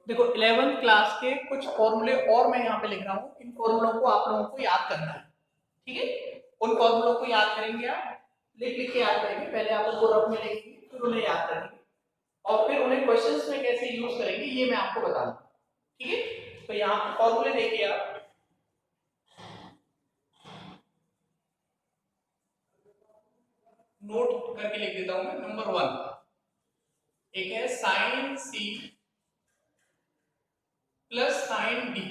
देखो 11th class के कुछ फॉर्मूले और मैं यहाँ पे लिख रहा हूँ, इन फॉर्मूलों को आप लोगों को याद करना है। ठीक है, उन फॉर्मूलों को याद करेंगे आप, लिख लिख के याद करेंगे। पहले आप उनको रफ में लिखेंगे, फिर उन्हें याद करेंगे और फिर उन्हें क्वेश्चंस में कैसे यूज करेंगे ये मैं आपको बताऊंगा। ठीक है, तो यहाँ पे फॉर्मूले देखिए आप, नोट करके लिख देता हूं मैं। नंबर 1 एक है sine C plus sine D,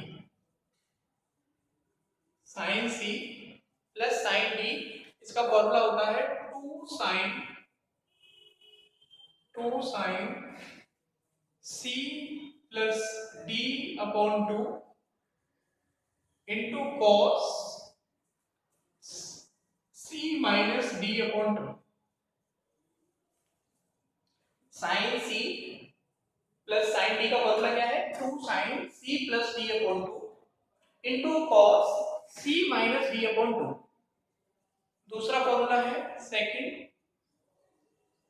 sine C plus sine D, इसका फॉर्मूला होता है two sine C plus D upon 2 into cos C minus D upon 2। Sine C plus sine D का फॉर्मूला क्या है? Two sine C plus D upon 2 into cos C minus D upon 2। दूसरा formula है second,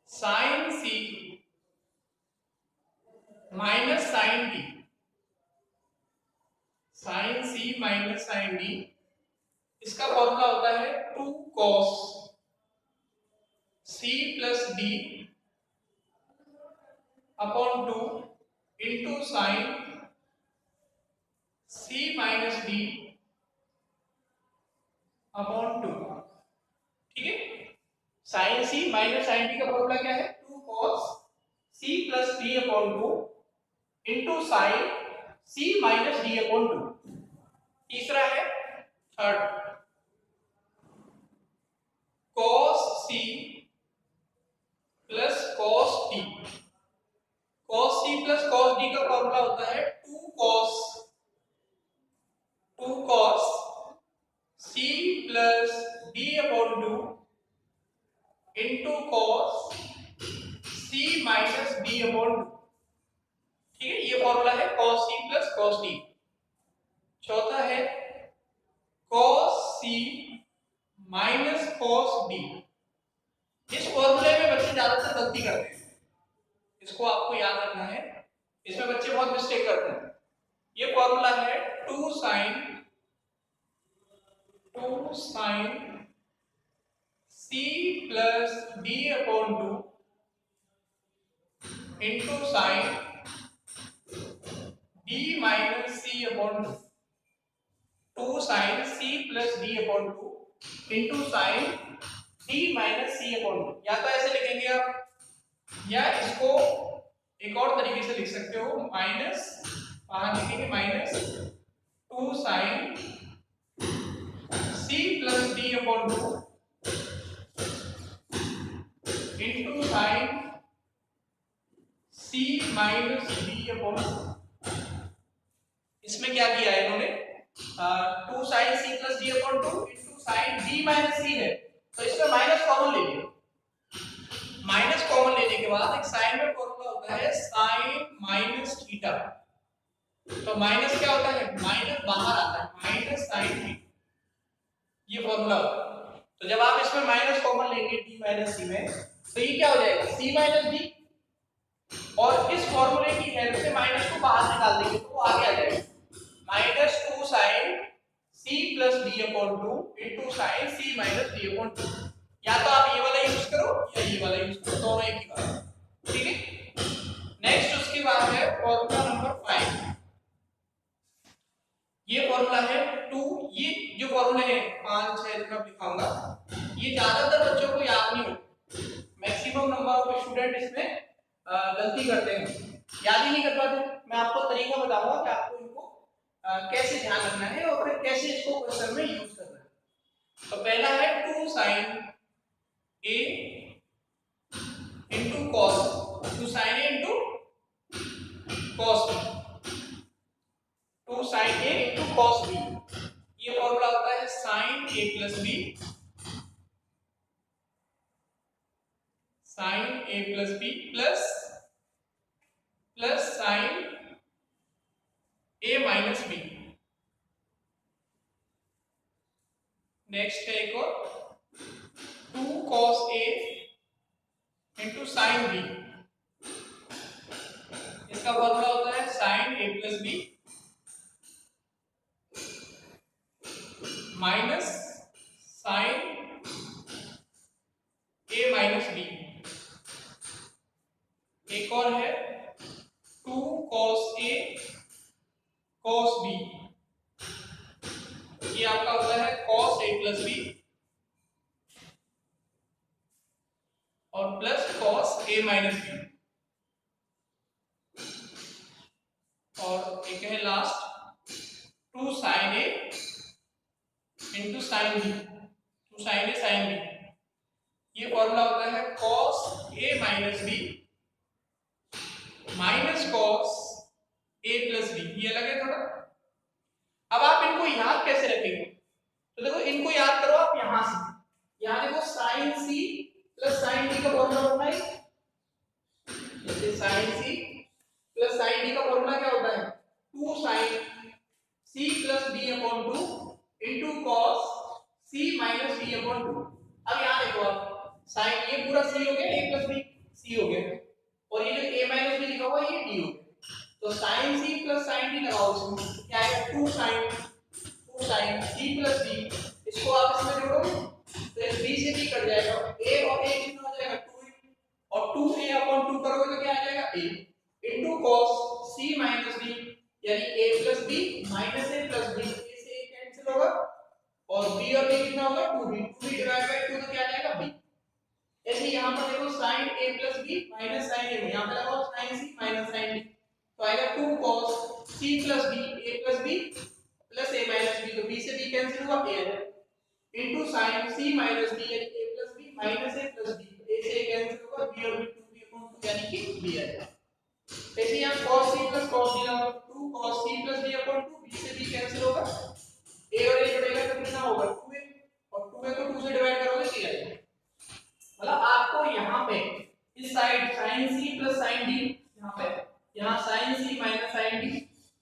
sine C minus sine D, sine C minus sine D, इसका formula होता है two cos C plus D upon 2 into sine C minus D upon 2। ठीक है, sine C minus sine D का formula क्या है? Two cos C plus D upon 2 into sine C minus D upon 2। तीसरा है third, cos c plus cos d, cos c plus cos d का formula होता है two cos c plus d upon 2 into cos c minus d upon 2। ठीक है, ये formula है cos c plus cos d। चौथा है cos c minus cos d। इस फॉर्मूले में बच्चे ज्यादातर गलती करते हैं, इसको आपको याद रखना है, इसमें बच्चे बहुत मिस्टेक करते हैं। ये फॉर्मूला है two sine C plus D upon 2 into sine D minus C upon 2। Two sine C plus D upon 2 into sine D minus C upon 2। या तो ऐसे लिखेंगे आप, या इसको एक और तरीके से लिख सकते हो, माइनस बाहर लिखेंगे minus two sine C plus D upon 2 into sine C minus D upon 2। इसमें क्या किया है इन्होंने? Two sine C plus D upon 2 into sine D minus C है, तो इसमें माइनस कॉमन ले लिया। माइनस कॉमन लेने के बाद एक साइन में फॉर्मूला होता है साइन माइनस थीटा, तो माइनस क्या होता है? माइनस बाहर आता है, माइनस साइन थीटा, ये फॉर्मूला होता है। तो जब आप इसमें माइनस कॉमन लेंगे डी माइनस सी में, तो ये क्या हो जाएगा? सी माइनस डी, और इस फॉर्मूले की हेल्प से माइनस को बाहर निकाल देंगे तो वो आगे आ जाएगा, minus two sine C plus D upon 2 into sine C minus D upon 2। या तो आप ये वाला यूज करो या ये वाला यूज करो, दोनों एक ही बात है। ठीक है, नेक्स्ट उसके बाद है फॉर्मूला नंबर 5। ये फॉर्मूला है टू, ये जो फॉर्मूले हैं 5 6 मैं दिखाऊंगा, ये ज्यादातर बच्चों को याद नहीं होते, मैक्सिमम नंबर ऑफ स्टूडेंट इसमें गलती करते हैं, याद ही नहीं कर पाते। मैं आपको तरीका बताऊंगा कि आपको इनको कैसे ध्यान रखना है और फिर कैसे इसको क्वेश्चन में यूज करना है। तो पहला है two sine A into cos, two sine A into cos B, two sine A into cos B. ये फॉर्मूला होता है sine A plus B, sine A plus B plus sine A minus B. Next है एक और two cos A into sine B, इसका formula होता है sine A plus B minus sine A minus B. एक और है 2 cos ए cos B, ये आपका होता है cos ए प्लस बी और प्लस cos ए माइनस बी। और एक है लास्ट 2 sin ए इंटू साइन बी, 2 sin ए sin बी। ये फॉर्मूला होता है cos ए माइनस बी माइनस cos ए प्लस बी। ये अलग है थोड़ा। अब आप इनको याद कैसे रखेंगे? तो देखो इनको याद करो आप यहां से। यहां देखो sin c plus sin d का फॉर्मूला होता है, जैसे sin c plus sin d का फॉर्मूला क्या होता है 2 sin c plus d upon 2 into cos c minus d upon 2। अब यहां देखो आप sin ये पूरा c हो गया, a प्लस b c हो गया, और ये जो a माइनस b लिखा हुआ है ये d हो गया। तो sin c plus sin d लगाओ, इसमें क्या आएगा 2 sin c प्लस d। इसको आप इसमें जोड़ोगे तो इस b से b कट जाएगा, a और a कितना हो जाएगा 2a, और 2a अपॉन 2 करोगे तो क्या आ जाएगा a into cos c minus d, यानी a plus b minus a plus b। a से a कैंसिल होगा और b और b कितना होगा 2b, 2b डिवाइड बाय 2 तो क्या आ जाएगा b। ऐसे यहां पर देखो sin a plus b minus sin a, यहां पे लगाओ sin c minus sin d, तो आएगा 2 cos c plus b a plus b plus a minus b, तो b से b कैंसिल हुआ a है into sin c minus d यानी a plus b minus a plus b, a से a cancel होगा b और b 2b upon 2 यानी कि b आएगा। ऐसे यहां cos c plus cos d लगाओ 2 cos c plus d upon 2, b से b कैंसिल होगा, a और a जुड़ेगा तो कितना होगा 2a, और 2a को 2 से डिवाइड करोगे तो ये आएगा। मतलब आपको यहाँ पे इस side sin c plus sin d, यहाँ पे यहाँ sin c minus sin d,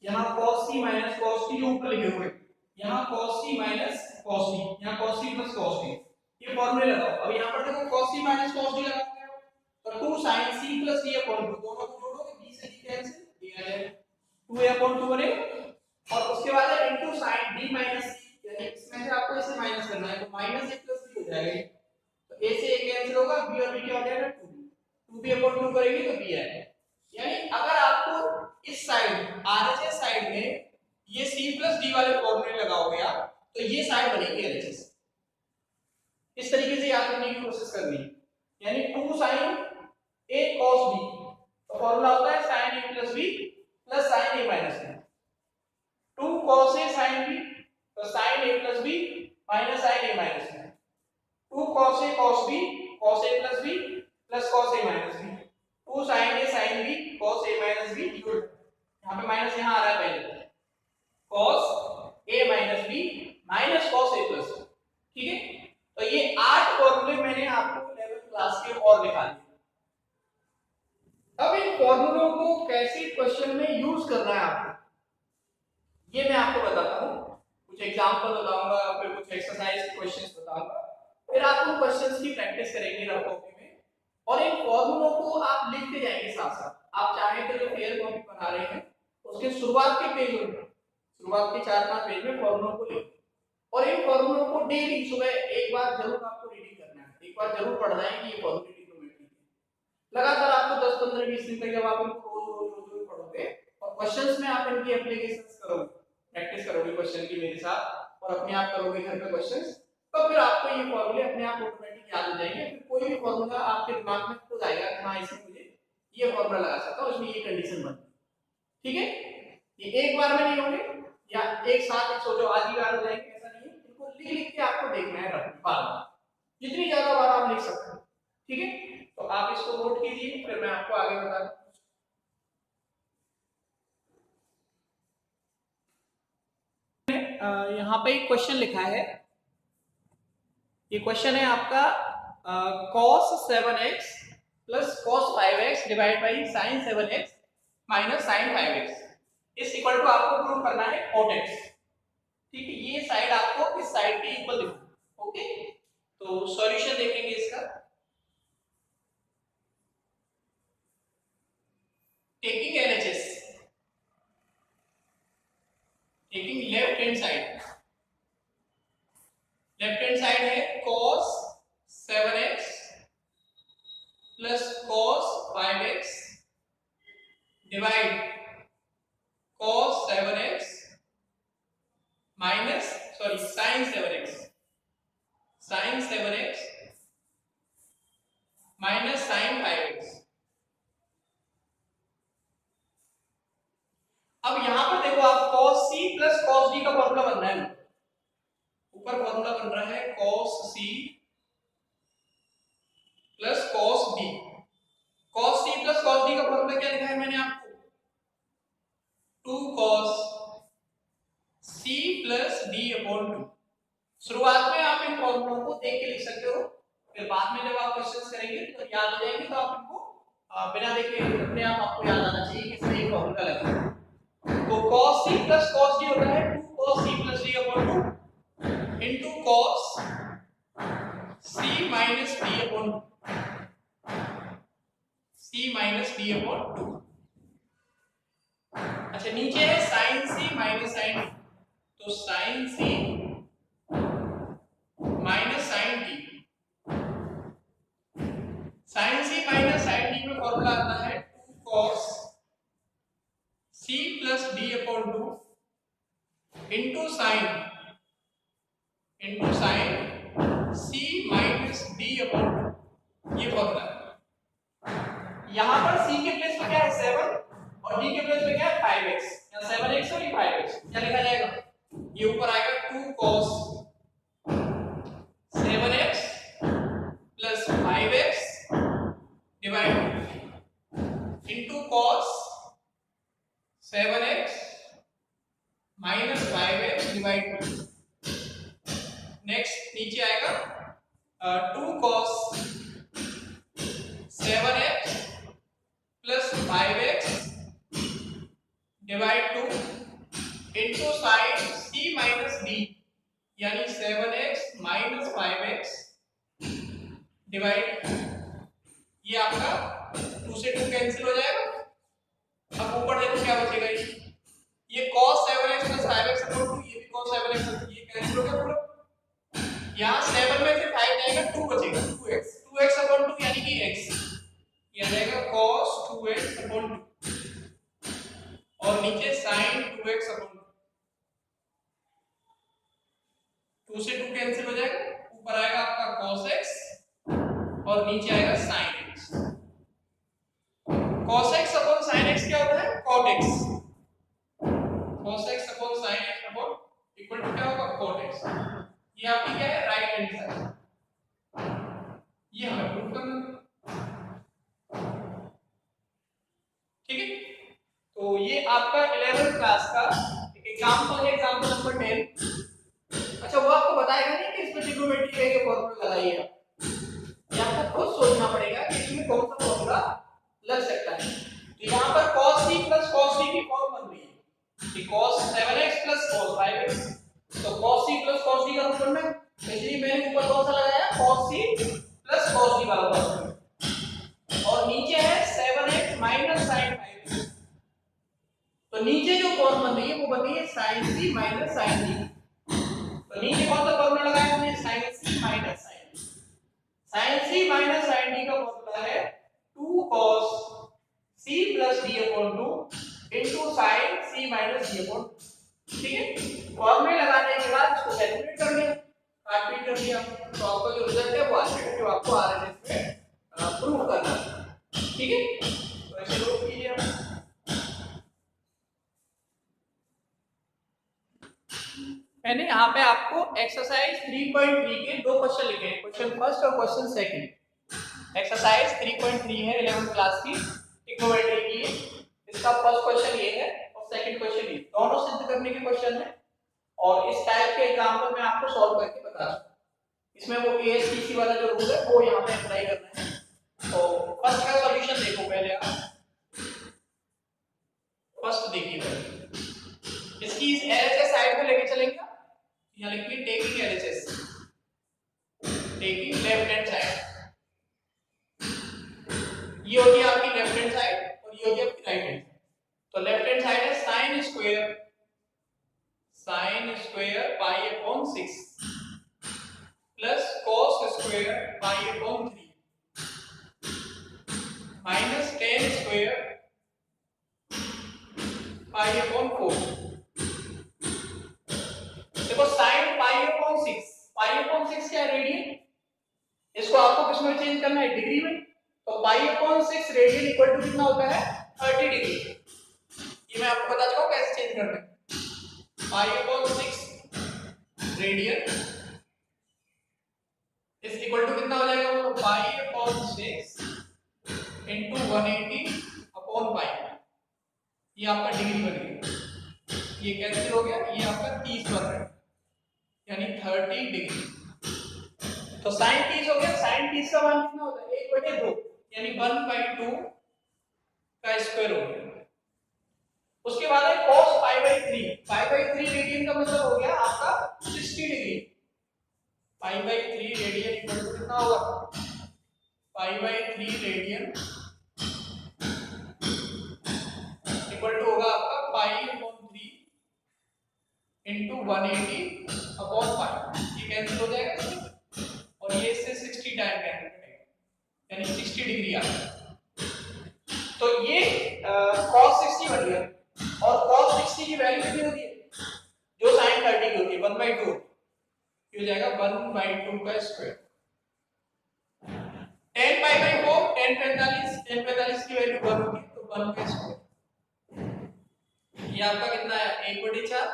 यहाँ cos c minus cos d जो ऊपर लिखे हुए, यहाँ cos c minus cos d, यहाँ cos c plus cos d, ये फॉर्मूले लगाओ। अब यहाँ पर देखो cos c minus cos d लगाओगे तो 2 sin c plus d upon 2, दोनों को जोड़ोगे b से d कैंसिल, d आ जाएगा 2a अपॉन 2 बनेगा, और उसके बाद है into sin d minus c, यानी इसमें से आपको इसे माइनस करना है तो माइनस a प्लस d हो जाएगा, तो a से a कैंसिल होगा, b और b क्या हो जाएगा 2b, 2b अपॉन 2 करेंगे तो b आएगा। यानी अगर आपको इस साइड RHS साइड में ये c प्लस d वाले फॉर्मूले लगाओगे आप तो ये साइड बनेगी LHS। इस तरीके से याद करने की कोशिश करनी है, यानी 2 sin a cos b, तो फॉर्मूला होता है sin a plus b plus sin a minus b, 2 cos a sin b तो sin a plus b minus sin a minus b, 2 cos a cos b cos a plus b plus cos a minus b, 2 sin a sin b cos a minus b, यहाँ पे minus यहाँ आ रहा है पहले cos a minus b minus cos a plus b। ठीक है, तो ये 8 फॉर्मूले मैंने आपको 11th क्लास के और दिखा दिए। अब इन फॉर्मूलों को कैसे क्वेश्चन में यूज करना है आपको, ये मैं आपको बताता हूँ। कुछ एग्जांपल बताऊंगा, फिर कुछ एक्सरसाइज के क्वेश्चंस बताऊंगा, फिर आप उन क्वेश्चंस की प्रैक्टिस करेंगे रफ कॉपी में, और इन फॉर्मूलों को आप लिखते जाएंगे साथ साथ। आप चाहें तो जो फेयर कॉपी बना रहे हैं उसके शुरुआत के पेज में, शुरुआत के 4-5 पेज में फॉर्मूलों को लिखें, और इन फॉर्मूलों को डेली सुबह एक बार जरूर आपको रीडिंग करना है, एक बार जरूर पढ़ना है कि ये फॉर्मूले ट्रिग्नोमेट्री है। लगातार आपको 10-15-20 दिन तक जब आप इनको रोज पढ़ोगे और क्वेश्चंस में आप इनकी एप्लीकेशंस करोगे, प्रैक्टिस करोगे क्वेश्चन की मेरे साथ, और अपने आप करोगे घर पे क्वेश्चंस, तो फिर आपको ये फॉर्मूले अपने आप ऑटोमेटिक याद हो जाएंगे। फिर कोई भी फॉर्मूला आपके दिमाग में खुद आएगा कि हाँ इसमें मुझे ये फॉर्मूला लगा सकता हूं, इसमें ये कंडीशन बनती है। ठीक है, ये एक बार में नहीं होंगे या एक साथ सोचो आज ही बार हो जाएंगे, ऐसा नहीं है। इनको लिख लिख के आपको देखना है बार बार, जितनी ज्यादा बार आप लिख सकते हो। ठीक है, तो आप इसको नोट कीजिए, फिर मैं आपको आगे बताऊंगा। यहाँ पे एक क्वेश्चन लिखा है, ये क्वेश्चन है आपका cos 7x plus cos 5x divide by sin 7x minus sin 5x इस इक्वल टू आपको प्रूव करना है cot x। ठीक है, ये साइड आपको इस साइड के इक्वल दिखा। ओके, तो सॉल्यूशन देखेंगे इसका। Taking LHS, hand side, left hand side है cos 7x plus cos 5x divide cos 7x minus sin 7x minus sin 5x। अब यहां पर देखो आप cos c plus cos d का फॉर्मूला बन रहा है, ऊपर फॉर्मूला बन रहा है cos c plus cos d। cos c plus cos d का फॉर्मूला क्या लिखा है मैंने आपको, 2 cos c plus d upon 2। शुरुआत में आप इन फॉर्मूलों को देख के लिख सकते हो, फिर बाद में जब आप क्वेश्चंस करेंगे तो याद हो जाएंगे, तो आप इनको बिना देखे अपने आप आपको याद आना चाहिए कि इसमें ये फॉर्मूला लगा है। तो cos c plus cos d होता है 2 cos c plus d upon 2 into cos c minus d upon 2। अच्छा नीचे है sin c minus sin d, तो sin c minus sin d। sin c minus sin d में formula आता है 2 cos c plus d upon 2 into sin c minus d upon 2, ये formula है। यहां पर c के प्लेस पे क्या है 7 और d के प्लेस पे क्या है 5x, या 7x और ये 5x, क्या लिखा जाएगा, ये ऊपर आएगा 2 cos 7x plus 5x divide into cos 7x minus 5x divide. Next नीचे आएगा 2 cos 7x plus 5x divide 2 into sin c minus d, यानी 7x माइनस 5x डिवाइड, ये आपका 2 से 2 कैंसिल हो जाएगा। अब ऊपर देखो क्या बचेगा, ये cos 7x plus 5x upon 2, ये भी cos 7x, ये कैंसिल हो गया पूरा। यहाँ 7 में से 5 जाएगा 2 बचेगा 2x अपॉन 2 यानी कि x, ये आ जाएगा cos 2x अपॉन 2 और नीचे sin 2x अपॉन 2 से 2 कैंसिल हो जाएगा, ऊपर आएगा आपका cos x और नीचे आएगा sin x। cos x upon sin x क्या होता है cot x, cos x upon sin x अपॉन इक्वल टू क्या होगा cot x। ये आपकी क्या है राइट हैंड साइड, ये हमें प्रूव करना, ठीक है। तो ये आपका 11th क्लास का एक एग्जांपल है, एग्जांपल नंबर 10। अच्छा वो आपको बताएगा नहीं कि इसमें ट्रिग्नोमेट्री का ये फॉर्मूला लगाइए, ये आपको खुद सोचना पड़ेगा कि इसमें कौन सा फॉर्मूला लग सकता है। तो यहाँ पर cos c plus cos d की फॉर्म बन रही है कि cos 7x plus cos 5x, तो cos c plus cos d का फॉर्मूला है, इसलिए मैंने ऊपर कौन सा लगाया cos c plus cos d वाला फॉर्मूला, और नीचे है 7x माइनस sin 5x, तो नीचे जो फॉर्म बन रही है वो बन रही है sin c minus sin d। तो नीचे कौन सा फॉर्मूला लगाया हमने sin c minus sin d, sin c minus sin d का फॉर्मूला है 2 cos c plus d upon 2 into sin c minus d upon, ठीक है। फॉर्मूले लगाने के बाद इसको कैलकुलेट कर लिया, काट पीट कर लिया, तो आपका जो रिजल्ट है वो आ जाएगा, जो आपको आरएचएस में प्रूव करना है, ठीक है। तो ऐसे लोग कीजिए आप। मैंने यहाँ पे आपको एक्सरसाइज 3.3 के दो क्वेश्चन लिखे हैं, क्वेश्चन फर्स्ट और क्वेश्चन सेकंड। एक्सरसाइज 3.3 है 11th क्लास की ट्रिग्नोमेट्री की, इसका फर्स्ट क्वेश्चन ये है और सेकंड क्वेश्चन ये, दोनों सिद्ध करने के क्वेश्चन है और इस टाइप के एग्जांपल मैं आपको सॉल्व करके बता रहा हूं। इसमें वो एएसटीसी वाला जो रूल है वो यहाँ पे अप्लाई करना है। तो फर्स्ट का सॉल्यूशन देखो पहले आप, फर्स्ट देखिए पहले, इसकी इस एलएचएस साइड में लेके चलेंगे, यहाँ लिखिए taking LHS, taking left hand side, ये होगी आपकी लेफ्ट हैंड साइड और ये होगी आपकी राइट हैंड। तो लेफ्ट हैंड साइड है sin sine square pi upon 6 plus cos square pi upon 3 minus ten square pi upon 4। देखो साइन पाई अपॉन 6, पाई अपॉन 6 क्या है? रेडियन। इसको आपको किस में चेंज करना है? डिग्री में। तो pi upon 6 radian equal to कितना होता है? 30 डिग्री। ये मैं आपको बता चुका हूं कैसे चेंज करना है। Pi upon 6 radian is equal to कितना हो जाएगा? वो pi upon 6 into 180 upon pi. ये आपका डिग्री बन गया, ये कैंसिल हो गया, ये आपका 30 बन रहा है, यानी 30 डिग्री। तो साइन 30 हो गया, साइन 30 का मान कितना होता है? 1/2, यानी 1/2 का स्क्वायर हो गया। उसके बाद है cos π/3, π/3 रेडियन का मतलब हो गया आपका 60 डिग्री। π/3 रेडियन इक्वल टू कितना होगा? π/3 रेडियन इक्वल टू होगा आपका π/3 इनटू 180 अपॉन पाई। ये कैंसिल हो जाएगा और ये इससे 60 टाइम कैंसिल करेगा, यानी 60 डिग्री आ गया। तो ये cos 60 बन गया। और cos 60 की वैल्यू कितनी होती है? जो sin 30 की होती है 1/2, ये हो जाएगा 1/2 का स्क्वायर। tan π/4 tan 45 की वैल्यू 1 होगी, तो 1 का स्क्वायर। ये आपका कितना है? 1/4,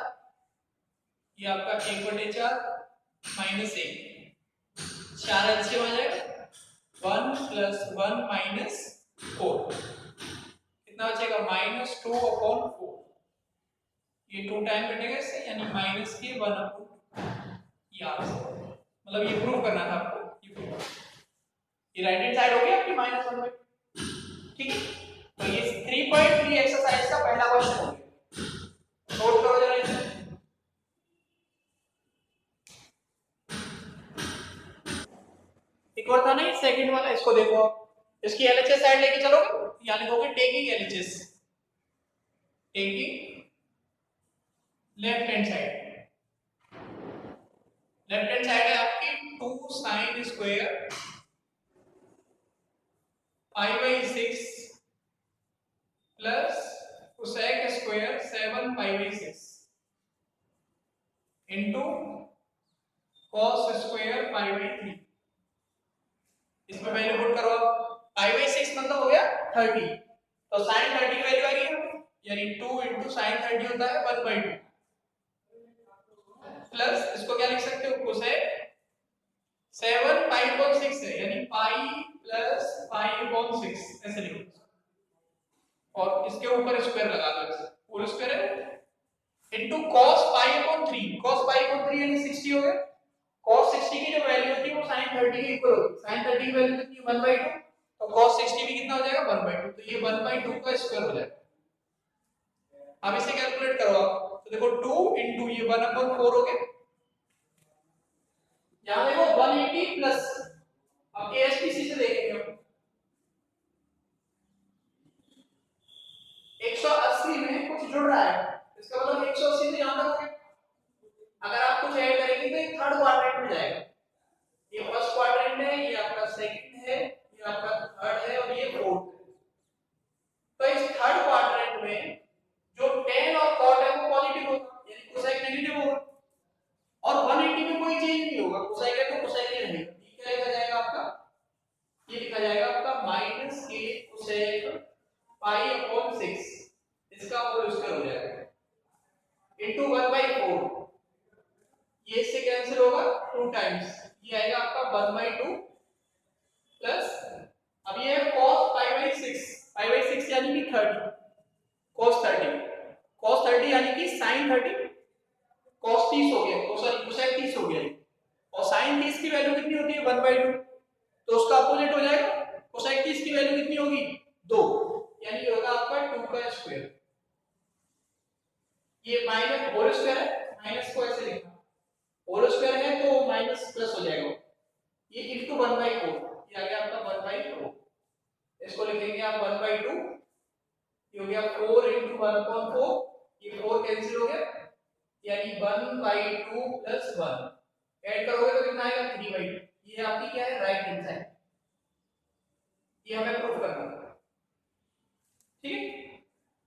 ये आपका 1/4 माइनस 1, 4 अच्छे हो जाएगा, 1 प्लस 1 माइनस 4, कितना बचेगा? -2 अपॉन 4। ये 2 टाइम कटेगा इससे, यानी माइनस के 1 अपॉन, ये आंसर। मतलब ये प्रूव करना था आपको, ये प्रूव। ये राइट हैंड साइड हो गया आपकी -1/2, ठीक है। तो ये 3.3 एक्सरसाइज का पहला क्वेश्चन हो गया। नोट करो जरा इसे। एक और था ना सेकंड वाला, इसको देखो आप। इसकी एलएचएस साइड लेके चलोगे, या लिखोगे taking LHS, taking left hand side. Left hand side है आपकी 2 sin square π/6 plus cosec square 7 π/6 into cos square π/3। इसमें वैल्यू पुट करो। π/6 मतलब हो गया 30, तो sin 30 की वैल्यू आ गई, यानी 2 * sin 30 होता है 1/2 प्लस इसको क्या लिख सकते हो? cosec 7 π/6 है, यानी पाई प्लस π/6 ऐसे लिखो, और इसके ऊपर स्क्वायर लगा दो, होल स्क्वायर है इनटू cos π/3। cos π/3 यानी 60 हो गया। cos 60 की जो वैल्यू होती है वो sin 30 के इक्वल होती है। sin 30 की वैल्यू कितनी है? 1/2, तो cos 60 भी कितना हो जाएगा? 1/2, तो ये 1/2 का स्क्वायर हो जाएगा। अब इसे कैलकुलेट करो आप, तो देखो 2 इनटू ये 1/4 हो गया, यहां देखो 180 प्लस, अब एएसपीसी से देखेंगे हम, 180 में कुछ जुड़ रहा है, इसका मतलब 180 से यहां तक हो गया। अगर आप कुछ ऐड करेंगे तो ये थर्ड क्वाड्रेंट में जाएगा। ये फर्स्ट क्वाड्रेंट है, ये आपका सेकंड है, ये आपका थर्ड है, और ये फोर्थ है। तो इस थर्ड क्वाड्रेंट में जो tan और cot है वो पॉजिटिव होगा, यानी cosec नेगेटिव होगा, और 180 में कोई चेंज नहीं होगा, cosec है तो cosec ही रहेगा। ये क्या लिखा जाएगा आपका? ये लिखा जाएगा आपका -k cosec π/6, इसका होल स्क्वायर हो जाएगा इनटू 1/4। ये इससे कैंसिल होगा 2 टाइम्स, ये आएगा आपका 1/2 प्लस, अब ये है cos π/6, π/6 यानी कि 30, cos 30, cos 30 यानी कि sin 30, cos 30 हो गया, तो सॉरी cosec 30 हो गया, और sin 30 की वैल्यू कितनी होती है? 1/2, तो उसका अपोजिट हो जाएगा। cosec 30 की वैल्यू कितनी होगी? 2, यानी ये होगा आपका 2 का स्क्वायर। ये माइनस होल स्क्वायर है, माइनस को ऐसे लिखना, होल स्क्वायर है तो माइनस प्लस हो जाएगा, ये इनटू 1/4, ये आ गया आपका 1/4, इसको लिखेंगे आप 1/2, ये हो गया 4 * 1/4, ये 4 कैंसिल हो गया, यानी 1/2 प्लस 1 ऐड करोगे तो कितना आएगा 3/2। ये आपकी क्या है राइट हैंड साइड, ये हमें प्रूफ करना है। ठीक है,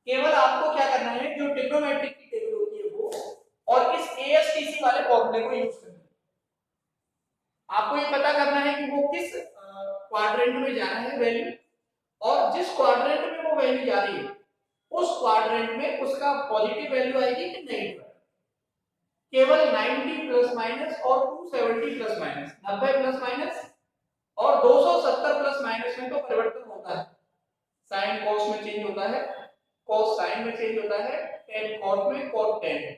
केवल आपको क्या करना है जो ट्रिग्नोमेट्रिक की टेबल होती है वो और इस ASTC वाले फॉर्मूले को यूज करना है। आपको ये पता करना है कि वो किस क्वाड्रेंट में जाना है वैल्यू, और जिस क्वाड्रेंट में वो वैल्यू जा रही है उस क्वाड्रेंट में उसका पॉजिटिव वैल्यू आएगी कि नेगेटिव। केवल 90 प्लस माइनस और 270 प्लस माइनस, 90 प्लस माइनस और 270 प्लस माइनस में तो परिवर्तन होता है। साइन कॉस में चेंज होता है, कॉस साइन में चेंज होता है, टेन कॉट में, कॉट टेन में,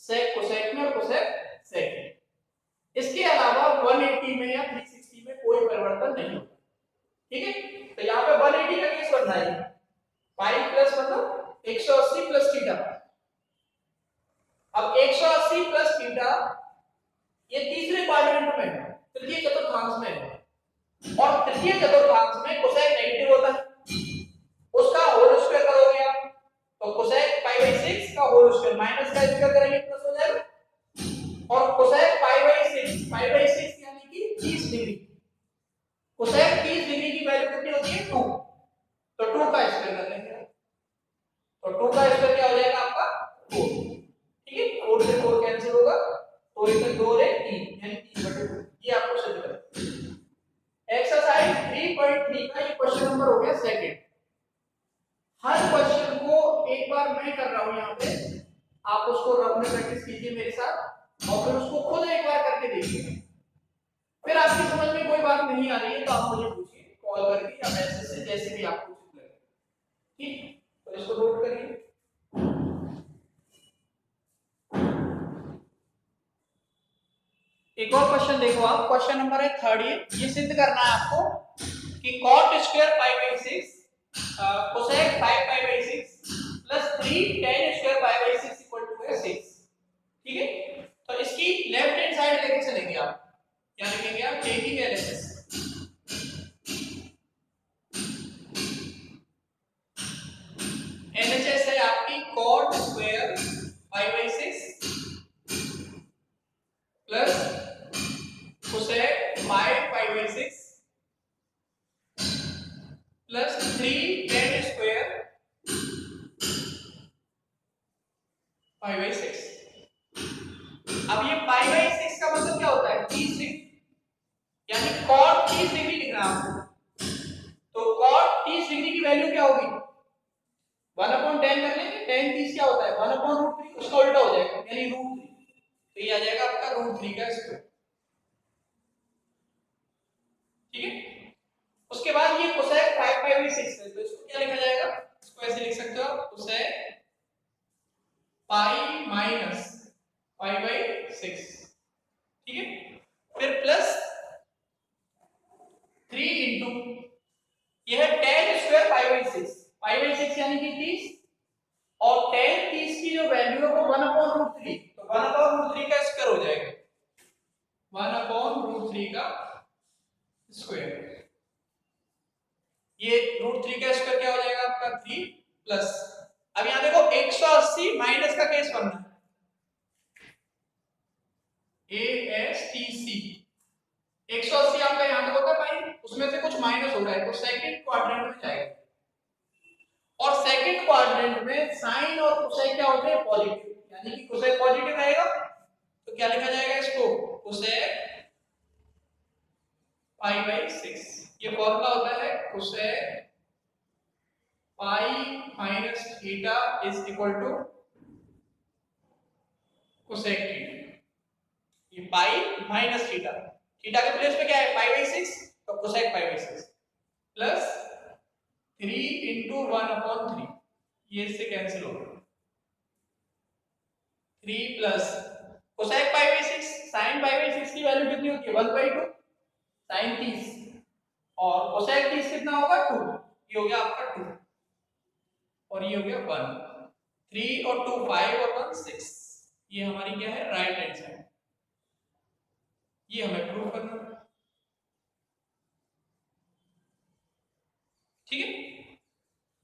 सेक कोसेक में और कोसेक सेक में। इसके अलावा 180 में या 360 में कोई परिवर्तन नहीं होता। ठीक है, तो यहाँ पे 180 का केस बनना है पाई प्लस मतलब 180 प्लस थीटा। अब 180 प्लस थीटा ये तीसरे क्वाड्रेंट में है, तृतीय चतुर्थांश में है, और तृतीय चतुर्थांश में कोसेक नेगेटिव होता है, उसका होल स्क्वायर करोगे आप तो कोसेक पाई बाई 6 का होल स्क्वायर माइनस का स्क्वायर करेंगे प्लस हो जाएगा, और कोसेक पाई बाई 6 यानी कि 30 डिग्री। कोसेक 30 डिग्री की वैल्यू कितनी होती है 2, तो 2 का स्क्वायर कर लेंगे, तो 2 का स्क्वायर क्या हो जाएगा आपका 4। ठीक है, 4 से 4 कैंसिल होगा, 4 इधर 2 रे 3 यानी 3/2। ये आपको सिद्ध करना। एक्सरसाइज 3.3 का ये क्वेश्चन नंबर हो गया सेकंड। हर क्वेश्चन को एक बार मैं कर रहा हूं यहाँ पे, आप उसको रफ में प्रैक्टिस कीजिए मेरे साथ और फिर उसको खुद एक बार करके देखिए। फिर आपकी समझ में कोई बात नहीं आ रही है तो आप मुझे पूछिए कॉल करके या मैसेज से, जैसे भी आपको ठीक लगे। ठीक, तो इसको नोट करिए। एक और क्वेश्चन देखो आप, क्वेश्चन नंबर है थर्ड। ये सिद्ध करना है आपको कि cot square pi by 6 cosec 5 pi by 6 plus 3 tan square pi by 6 equal to है 6। ठीक है, तो इसकी लेफ्ट हैंड साइड लेके चलेंगे आप, क्या लिखेंगे आप टेकिंग LHS। LHS है आपकी cot square pi by 6 plus cosec 5 pi by 6 plus 3 tan square pi by 6। अब ये पाई बाई 6 का मतलब क्या होता है 30 डिग्री, यानी cot 30 डिग्री लिख रहा हूं, तो cot 30 डिग्री की वैल्यू क्या होगी 1/10 कर लेंगे। tan 30 क्या होता है 1/√3, उसका उल्टा हो जाएगा यानी √3, तो ये आ जाएगा आपका √3 का स्क्वायर। ठीक है, उसके बाद ये कोसेक 5 पाई बाई 6 है, तो इसको क्या लिखा जाएगा, इसको ऐसे लिख सकते हो आप cosec pi minus pi by 6। ठीक है, फिर प्लस 3 इंटू यह tan स्क्वायर पाई बाई 6 यानी कि 30, और tan 30 की जो वैल्यू है वो 1/√3, तो 1/√3 का स्क्वायर हो जाएगा, 1/√3 का स्क्वायर। ये √3 का स्क्वायर क्या हो जाएगा आपका 3 प्लस, अब यहां देखो 180 माइनस का केस बनना है ASTC। 180 आपका यहां तक होता है भाई, उसमें से कुछ माइनस हो रहा है तो सेकंड क्वाड्रेंट में जाएगा, और सेकंड क्वाड्रेंट में साइन और कोसेक क्या होते हैं पॉजिटिव, यानी कि कोसेक पॉजिटिव रहेगा तो क्या लिखा जाएगा इसको कोसेक पाई बाई 6। ये फॉर्मूला होता है cosec pi minus theta is equal to cosec theta. ये पाई माइनस थीटा, थीटा के प्लेस पे क्या है पाई बाई 6, तो cosec pi by 6 plus 3 into 1/3, ये इससे कैंसिल होगा, 3 plus cosec pi by 6 sine pi by 6 की वैल्यू कितनी होती है 1/2 साइन 30, और कोसेक 30 कितना होगा 2, ये हो गया आपका 2 और ये हो गया 1, 3 और 2 5 और 1 6, ये हमारी क्या है राइट हैंड साइड। ये हमें प्रूव करना है। ठीक है,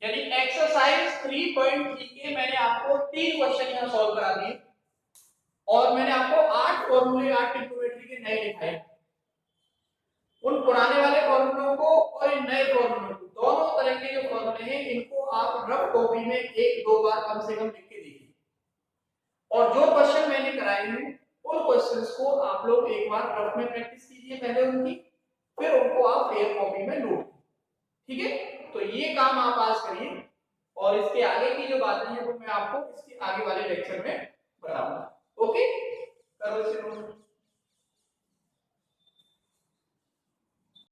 यानी एक्सरसाइज 3.3 के मैंने आपको 3 क्वेश्चन यहां सॉल्व करा दिए। और मैंने आपको 8 फॉर्मूले 8 ट्रिग्नोमेट्री के नए दिखाए, उन पुराने वाले फॉर्मूलों को और इन नए फॉर्मूलों को, दोनों तरह के जो फॉर्मूले हैं इनको आप रफ कॉपी में एक दो बार कम से कम लिख के देखिए, और जो क्वेश्चन मैंने कराए हैं उन क्वेश्चंस को आप लोग एक बार रफ में प्रैक्टिस कीजिए पहले उनकी, फिर उनको आप फेयर कॉपी में नोट, ठीक है। तो ये काम आप आज करिए, और इसके आगे की जो बातें हैं वो मैं आपको इसके आगे वाले लेक्चर में बताऊंगा। ओके, करो इसे नोट।